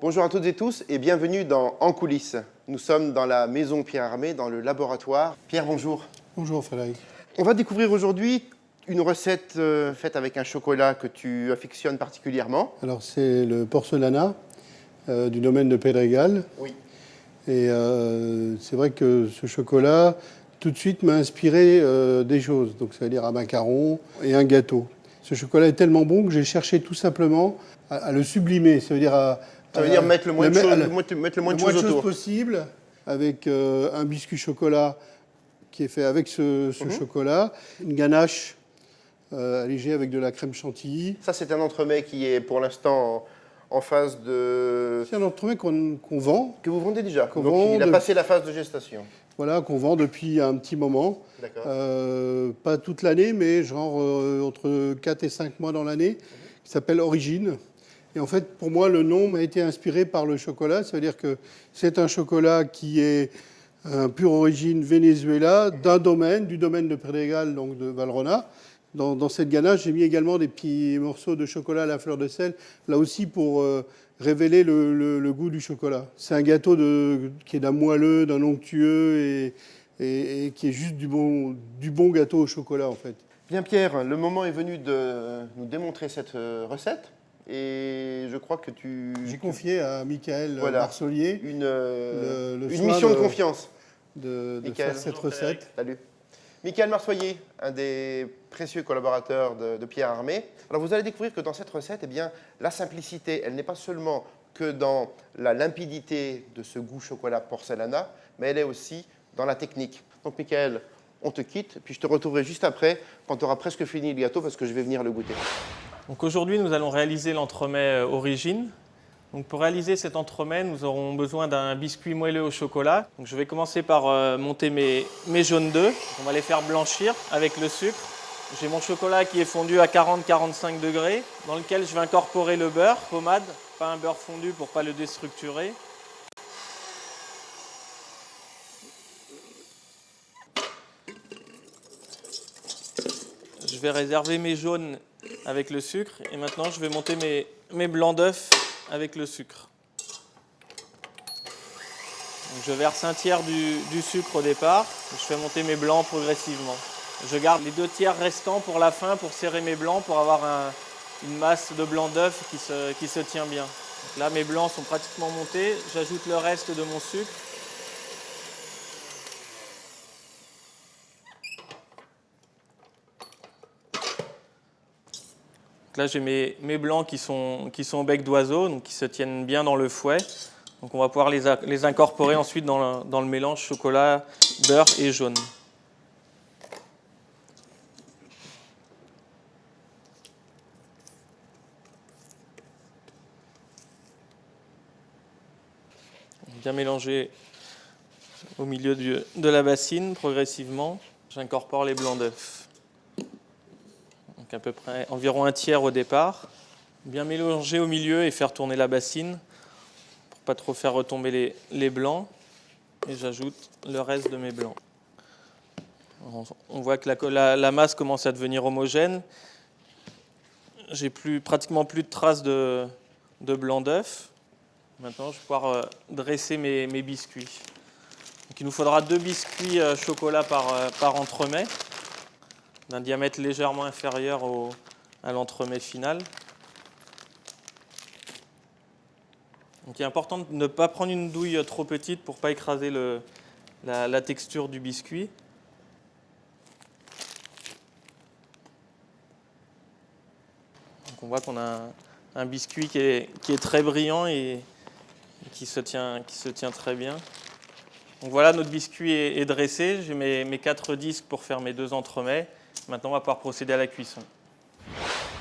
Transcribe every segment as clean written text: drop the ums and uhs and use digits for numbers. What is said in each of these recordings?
Bonjour à toutes et tous et bienvenue dans En coulisses. Nous sommes dans la maison Pierre Armé, dans le laboratoire. Pierre, bonjour. Bonjour Frédéric. On va découvrir aujourd'hui une recette faite avec un chocolat que tu affectionnes particulièrement. Alors c'est le porcelana du domaine de Pedregal. Oui. Et c'est vrai que ce chocolat, tout de suite, m'a inspiré des choses. Donc c'est-à-dire un macaron et un gâteau. Ce chocolat est tellement bon que j'ai cherché tout simplement à le sublimer. Ça veut dire mettre le moins de choses autour. Possible, avec un biscuit chocolat qui est fait avec ce chocolat, une ganache allégée avec de la crème chantilly. Ça, c'est un entremets qui est pour l'instant en phase de... C'est un entremets qu'on vend. Que vous vendez déjà. Donc il a passé la phase de gestation. Voilà, qu'on vend depuis un petit moment. D'accord. Pas toute l'année, mais genre entre 4 et 5 mois dans l'année, qui s'appelle Origine. Et en fait, pour moi, le nom m'a été inspiré par le chocolat. Ça veut dire que c'est un chocolat qui est pure origine Venezuela, du domaine de Pedregal, donc de Valrhona. Dans cette ganache, j'ai mis également des petits morceaux de chocolat à la fleur de sel, là aussi pour révéler le goût du chocolat. C'est un gâteau qui est d'un moelleux, d'un onctueux et qui est juste du bon gâteau au chocolat en fait. Bien Pierre, le moment est venu de nous démontrer cette recette. Et je crois que J'ai confié à Michael Marsollier une mission de confiance de faire cette recette. Salut. Michael Marsollier, un des précieux collaborateurs de Pierre Armé. Alors vous allez découvrir que dans cette recette, eh bien, la simplicité, elle n'est pas seulement que dans la limpidité de ce goût chocolat porcelana, mais elle est aussi dans la technique. Donc Michael, on te quitte, puis je te retrouverai juste après, quand tu auras presque fini le gâteau, parce que je vais venir le goûter. Donc aujourd'hui, nous allons réaliser l'entremets Origine. Donc pour réaliser cet entremets, nous aurons besoin d'un biscuit moelleux au chocolat. Donc je vais commencer par monter mes jaunes d'œufs. On va les faire blanchir avec le sucre. J'ai mon chocolat qui est fondu à 40-45 degrés, dans lequel je vais incorporer le beurre, pommade, pas un beurre fondu pour ne pas le déstructurer. Je vais réserver mes jaunes avec le sucre et maintenant je vais monter mes blancs d'œufs avec le sucre. Donc je verse un tiers du sucre au départ et je fais monter mes blancs progressivement. Je garde les 2 tiers restants pour la fin pour serrer mes blancs pour avoir une masse de blanc d'œuf qui se tient bien. Donc là mes blancs sont pratiquement montés, j'ajoute le reste de mon sucre. Là, j'ai mes blancs qui sont au bec d'oiseau, donc qui se tiennent bien dans le fouet. Donc on va pouvoir les incorporer ensuite dans le mélange chocolat, beurre et jaune. Bien mélanger au milieu de la bassine progressivement. J'incorpore les blancs d'œufs. Donc à peu près environ un tiers au départ. Bien mélanger au milieu et faire tourner la bassine pour pas trop faire retomber les blancs. Et j'ajoute le reste de mes blancs. On voit que la masse commence à devenir homogène. J'ai pratiquement plus de traces de blanc d'œuf. Maintenant, je vais pouvoir dresser mes biscuits. Donc, il nous faudra 2 biscuits chocolat par entremets, d'un diamètre légèrement inférieur à l'entremets final. Donc, il est important de ne pas prendre une douille trop petite pour ne pas écraser la texture du biscuit. Donc, on voit qu'on a un biscuit qui est très brillant et qui se tient très bien. Donc voilà, notre biscuit est dressé. J'ai mes 4 disques pour faire mes 2 entremets. Maintenant, on va pouvoir procéder à la cuisson.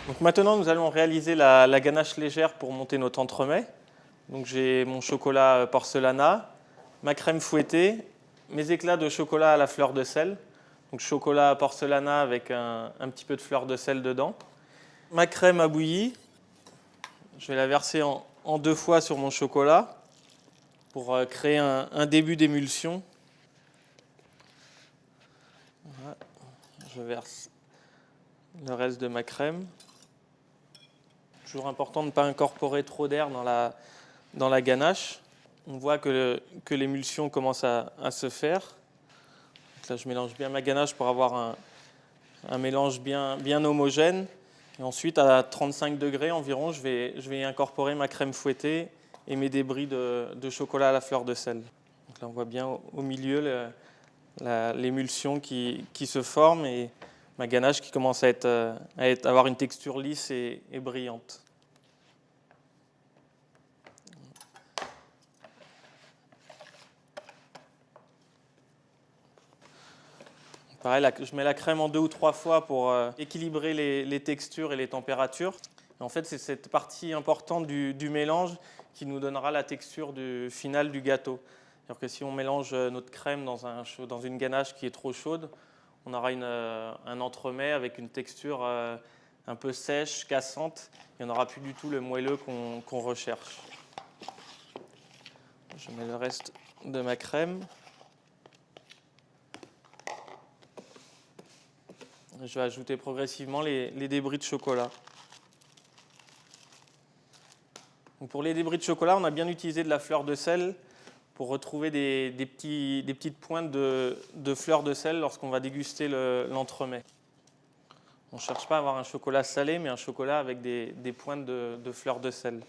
Donc maintenant, nous allons réaliser la ganache légère pour monter notre entremets. Donc j'ai mon chocolat porcelana, ma crème fouettée, mes éclats de chocolat à la fleur de sel. Donc chocolat porcelana avec un petit peu de fleur de sel dedans. Ma crème a bouilli. Je vais la verser en 2 fois sur mon chocolat pour créer un début d'émulsion. Voilà. Je verse le reste de ma crème. Toujours important de ne pas incorporer trop d'air dans la ganache. On voit que l'émulsion commence à se faire. Donc là, je mélange bien ma ganache pour avoir un mélange bien homogène. Et ensuite, à 35 degrés environ, je vais y incorporer ma crème fouettée et mes débris de chocolat à la fleur de sel. Donc là, on voit bien au milieu l'émulsion qui se forme et ma ganache qui commence à avoir une texture lisse et brillante. Pareil, je mets la crème en 2 ou 3 fois pour équilibrer les textures et les températures. Et en fait, c'est cette partie importante du mélange qui nous donnera la texture finale du gâteau. C'est-à-dire que si on mélange notre crème dans une ganache qui est trop chaude, on aura un entremets avec une texture un peu sèche, cassante, et on n'aura plus du tout le moelleux qu'on recherche. Je mets le reste de ma crème. Je vais ajouter progressivement les débris de chocolat. Donc pour les débris de chocolat, on a bien utilisé de la fleur de sel pour retrouver des petites pointes de fleur de sel lorsqu'on va déguster l'entremets. On ne cherche pas à avoir un chocolat salé, mais un chocolat avec des pointes de fleur de sel.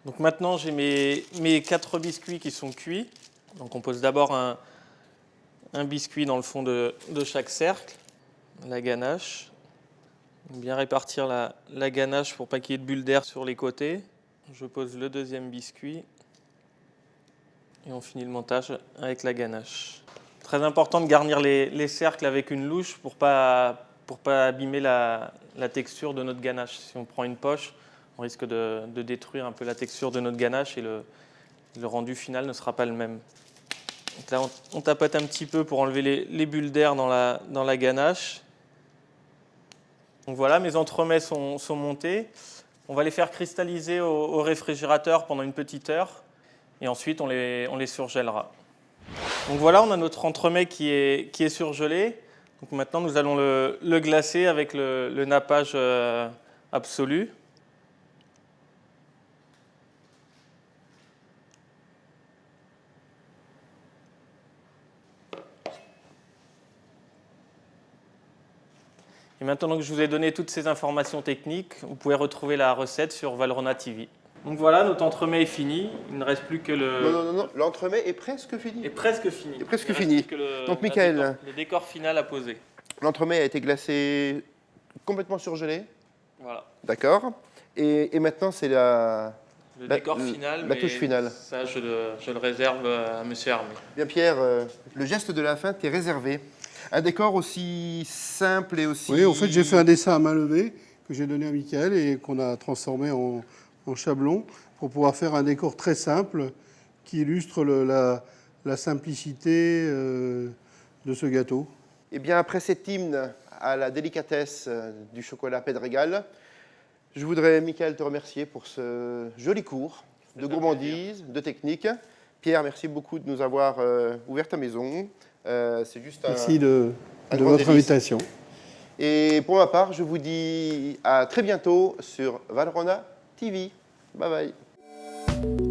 Donc maintenant, j'ai mes 4 biscuits qui sont cuits. Donc on pose d'abord un biscuit dans le fond de chaque cercle, la ganache. Bien répartir la ganache pour pas qu'il y ait de bulles d'air sur les côtés. Je pose le deuxième biscuit et on finit le montage avec la ganache. Très important de garnir les cercles avec une louche pour pas abîmer la texture de notre ganache. Si on prend une poche, on risque de détruire un peu la texture de notre ganache et le rendu final ne sera pas le même. Donc là, on tapote un petit peu pour enlever les bulles d'air dans la ganache. Donc voilà, mes entremets sont montés. On va les faire cristalliser au réfrigérateur pendant une petite heure et ensuite on les surgèlera. Donc voilà, on a notre entremets qui est surgelé. Donc maintenant, nous allons le glacer avec le nappage absolu. Et maintenant que je vous ai donné toutes ces informations techniques, vous pouvez retrouver la recette sur Valrhona TV. Donc voilà, notre entremets est fini. Il ne reste plus que Non, l'entremets est presque fini. Est presque fini. Est presque fini. Donc Michael, le décor final à poser. L'entremets a été glacé, complètement surgelé. Voilà. D'accord. Et maintenant, c'est le décor final, la touche finale. Ça, je le réserve à Monsieur Hermé. Bien Pierre, le geste de la fin t'est réservé. Un décor aussi simple et aussi... Oui, en fait, j'ai fait un dessin à main levée que j'ai donné à Michael et qu'on a transformé en chablon pour pouvoir faire un décor très simple qui illustre la simplicité de ce gâteau. Eh bien, après cet hymne à la délicatesse du chocolat Pedregal, je voudrais, Michael, te remercier pour ce joli cours de gourmandise, de technique. Pierre, merci beaucoup de nous avoir ouvert ta maison. C'est juste Merci de votre délice. invitation. Et pour ma part, je vous dis à très bientôt sur Valrhona TV. Bye bye.